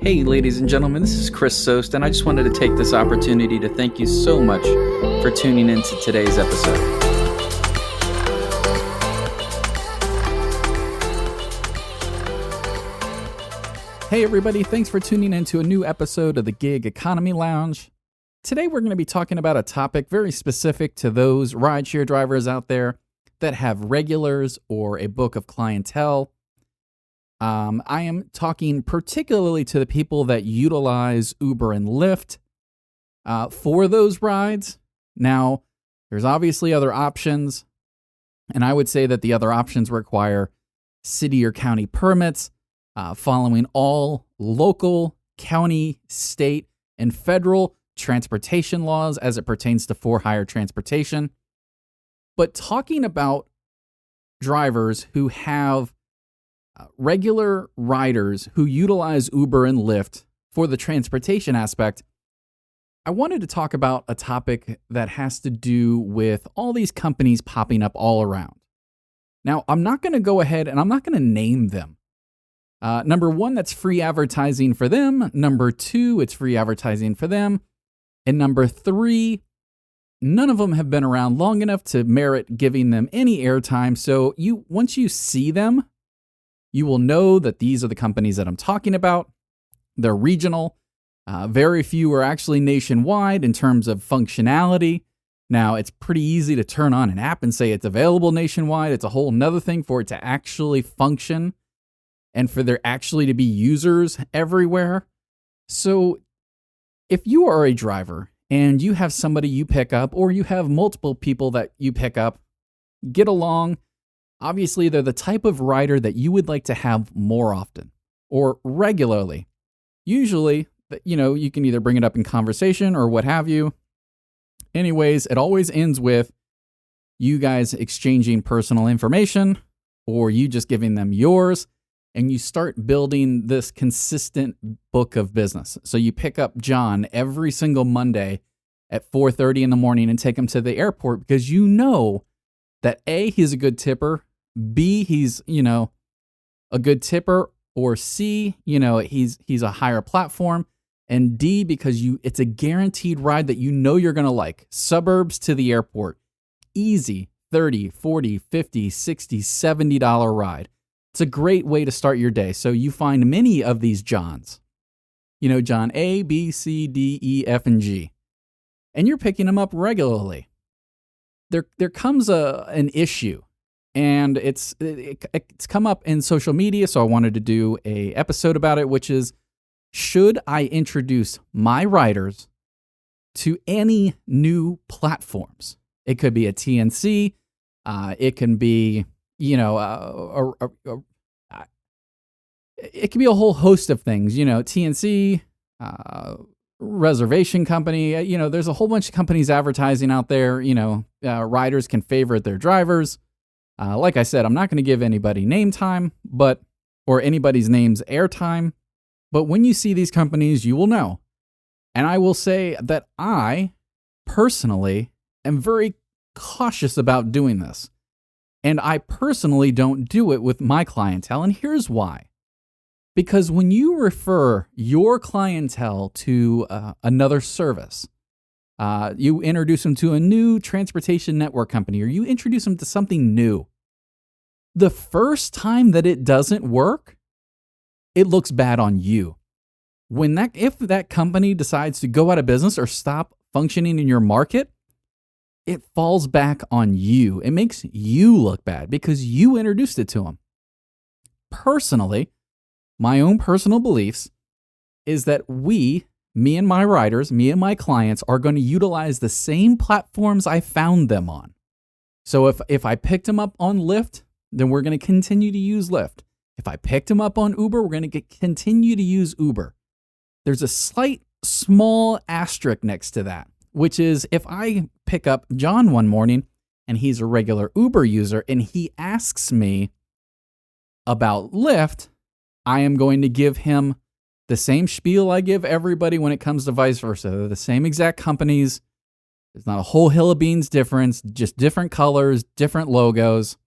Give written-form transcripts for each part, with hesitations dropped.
Hey, ladies and gentlemen, this is Chris Sost, and I just wanted to take this opportunity to thank you so much for tuning in to today's episode. Hey, everybody, thanks for tuning in to a new episode of the Gig Economy Lounge. Today, we're going to be talking about a topic very specific to those rideshare drivers out there that have regulars or a book of clientele. I am talking particularly to the people that utilize Uber and Lyft for those rides. Now, there's obviously other options, and I would say that the other options require city or county permits, following all local, county, state, and federal transportation laws as it pertains to for-hire transportation. But talking about drivers who have regular riders who utilize Uber and Lyft for the transportation aspect, I wanted to talk about a topic that has to do with all these companies popping up all around. Now, I'm not going to go ahead and I'm not going to name them. Number one, that's free advertising for them. Number two, it's free advertising for them. And number three, none of them have been around long enough to merit giving them any airtime. So once you see them, you will know that these are the companies that I'm talking about. They're regional. Very few are actually nationwide in terms of functionality. Now, it's pretty easy to turn on an app and say it's available nationwide. It's a whole nother thing for it to actually function and for there actually to be users everywhere. So if you are a driver and you have somebody you pick up or you have multiple people that you pick up, get along. Obviously, they're the type of rider that you would like to have more often or regularly. Usually, you can either bring it up in conversation or what have you. Anyways, it always ends with you guys exchanging personal information or you just giving them yours, and you start building this consistent book of business. So you pick up John every single Monday at 4:30 in the morning and take him to the airport because you know that A, he's a good tipper, B, he's, a good tipper, or C, he's a higher platform, and D, because it's a guaranteed ride that you're going to like. Suburbs to the airport, easy, $30, $40, $50, $60, $70 ride. It's a great way to start your day. So you find many of these Johns, John A, B, C, D, E, F, and G, and you're picking them up regularly. There comes an issue, and it's come up in social media, so I wanted to do a episode about it, which is, should I introduce my riders to any new platforms? It could be a TNC, it can be, it could be a whole host of things, TNC, reservation company, there's a whole bunch of companies advertising out there, riders can favorite their drivers. Like I said, I'm not going to give anybody name time, or anybody's name's airtime, but when you see these companies, you will know. And I will say that I personally am very cautious about doing this. And I personally don't do it with my clientele, and here's why. Because when you refer your clientele to another service, you introduce them to a new transportation network company, or you introduce them to something new, the first time that it doesn't work, it looks bad on you. If that company decides to go out of business or stop functioning in your market, it falls back on you. It makes you look bad because you introduced it to them. Personally, my own personal beliefs is that me and my riders, me and my clients are going to utilize the same platforms I found them on. So if I picked them up on Lyft, then we're going to continue to use Lyft. If I picked them up on Uber, we're going to continue to use Uber. There's a small asterisk next to that, which is if I pick up John one morning and he's a regular Uber user and he asks me about Lyft, I am going to give him the same spiel I give everybody when it comes to vice versa. They're the same exact companies. There's not a whole hill of beans difference, just different colors, different logos,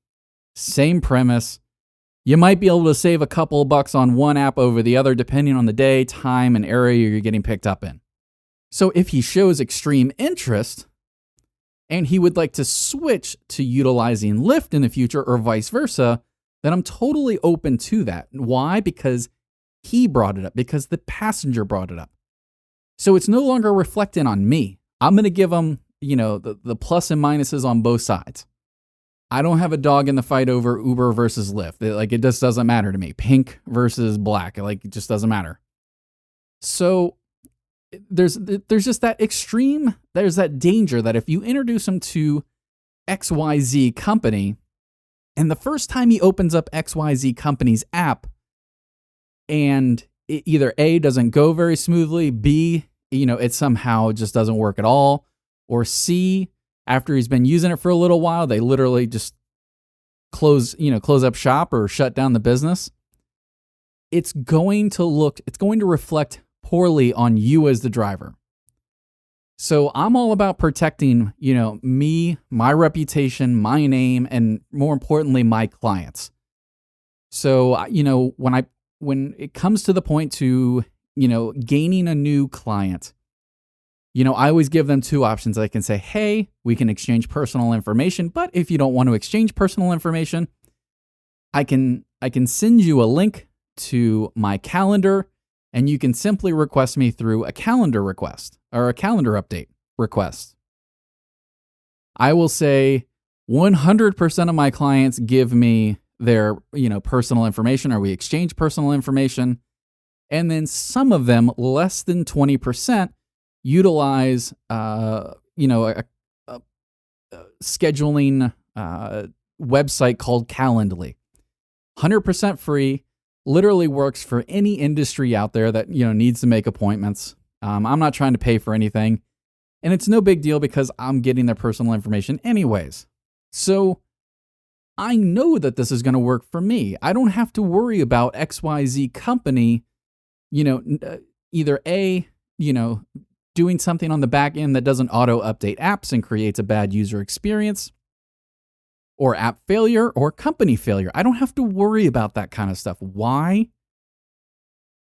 same premise. You might be able to save a couple of bucks on one app over the other, depending on the day, time, and area you're getting picked up in. So if he shows extreme interest and he would like to switch to utilizing Lyft in the future or vice versa, then I'm totally open to that. Why? Because he brought it up, because the passenger brought it up. So it's no longer reflecting on me. I'm going to give him, the plus and minuses on both sides. I don't have a dog in the fight over Uber versus Lyft. It just doesn't matter to me. Pink versus black, it just doesn't matter. So there's just that extreme, there's that danger that if you introduce him to XYZ company, and the first time he opens up XYZ company's app, and it either A, doesn't go very smoothly, B, it somehow just doesn't work at all, or C, after he's been using it for a little while, they literally just close up shop or shut down the business. It's going to reflect poorly on you as the driver. So I'm all about protecting, me, my reputation, my name, and more importantly, my clients. So, when it comes to the point to, gaining a new client, I always give them two options. I can say, hey, we can exchange personal information, but if you don't want to exchange personal information, I can send you a link to my calendar, and you can simply request me through a calendar request or a calendar update request. I will say 100% of my clients give me their, personal information, or we exchange personal information. And then some of them, less than 20%, utilize, a scheduling website called Calendly. 100% free, literally works for any industry out there that, needs to make appointments. I'm not trying to pay for anything, and it's no big deal because I'm getting their personal information anyways. So I know that this is going to work for me. I don't have to worry about XYZ company, either A, doing something on the back end that doesn't auto update apps and creates a bad user experience, or app failure or company failure. I don't have to worry about that kind of stuff. Why?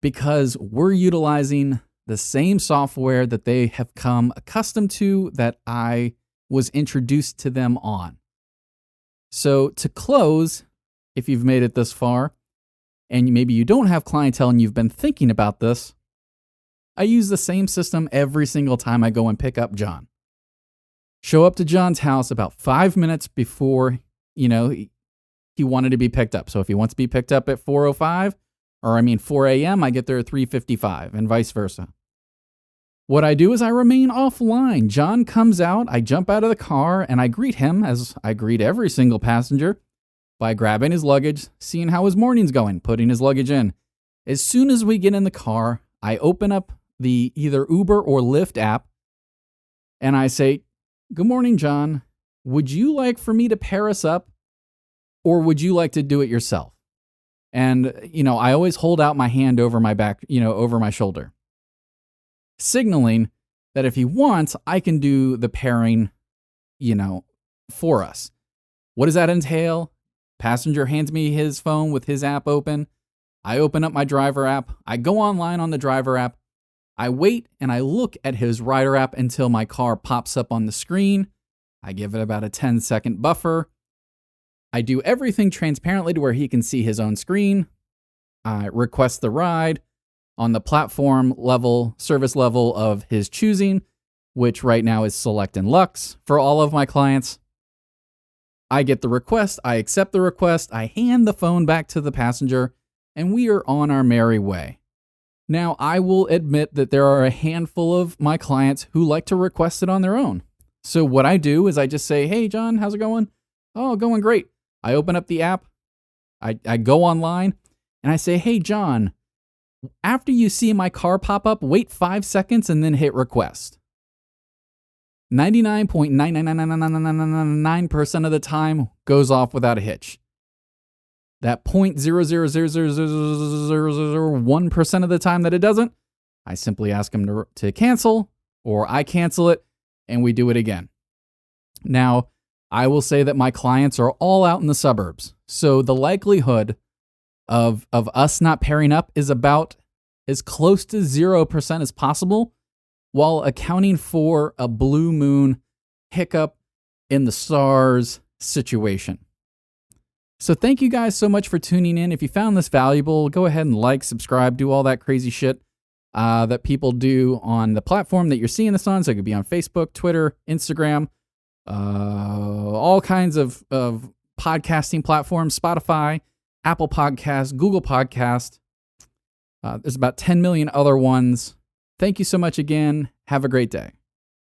Because we're utilizing the same software that they have come accustomed to, that I was introduced to them on. So to close, if you've made it this far, and maybe you don't have clientele and you've been thinking about this, I use the same system every single time I go and pick up John. Show up to John's house about 5 minutes before, he wanted to be picked up. So if he wants to be picked up at 4 a.m., I get there at 3:55 and vice versa. What I do is I remain offline. John comes out, I jump out of the car, and I greet him, as I greet every single passenger, by grabbing his luggage, seeing how his morning's going, putting his luggage in. As soon as we get in the car, I open up the either Uber or Lyft app, and I say, "Good morning, John. Would you like for me to pair us up, or would you like to do it yourself?" And, I always hold out my hand over my back, over my shoulder, signaling that if he wants, I can do the pairing, for us. What does that entail? Passenger hands me his phone with his app open. I open up my driver app. I go online on the driver app. I wait and I look at his rider app until my car pops up on the screen. I give it about a 10-second buffer. I do everything transparently to where he can see his own screen. I request the ride on the platform level, service level of his choosing, which right now is Select and Lux for all of my clients. I get the request, I accept the request, I hand the phone back to the passenger, and we are on our merry way. Now, I will admit that there are a handful of my clients who like to request it on their own. So what I do is I just say, "Hey, John, how's it going?" "Oh, going great." I open up the app, I go online, and I say, "Hey, John, after you see my car pop up, wait 5 seconds and then hit request." 99.9999999% of the time goes off without a hitch. That 0.0000001% of the time that it doesn't, I simply ask him to cancel, or I cancel it, and we do it again. Now, I will say that my clients are all out in the suburbs, so the likelihood of us not pairing up is about as close to 0% as possible, while accounting for a blue moon hiccup in the stars situation. So thank you guys so much for tuning in. If you found this valuable, go ahead and like, subscribe, do all that crazy shit that people do on the platform that you're seeing this on. So it could be on Facebook, Twitter, Instagram, all kinds of podcasting platforms, Spotify, Apple Podcasts, Google Podcast. There's about 10 million other ones. Thank you so much again. Have a great day.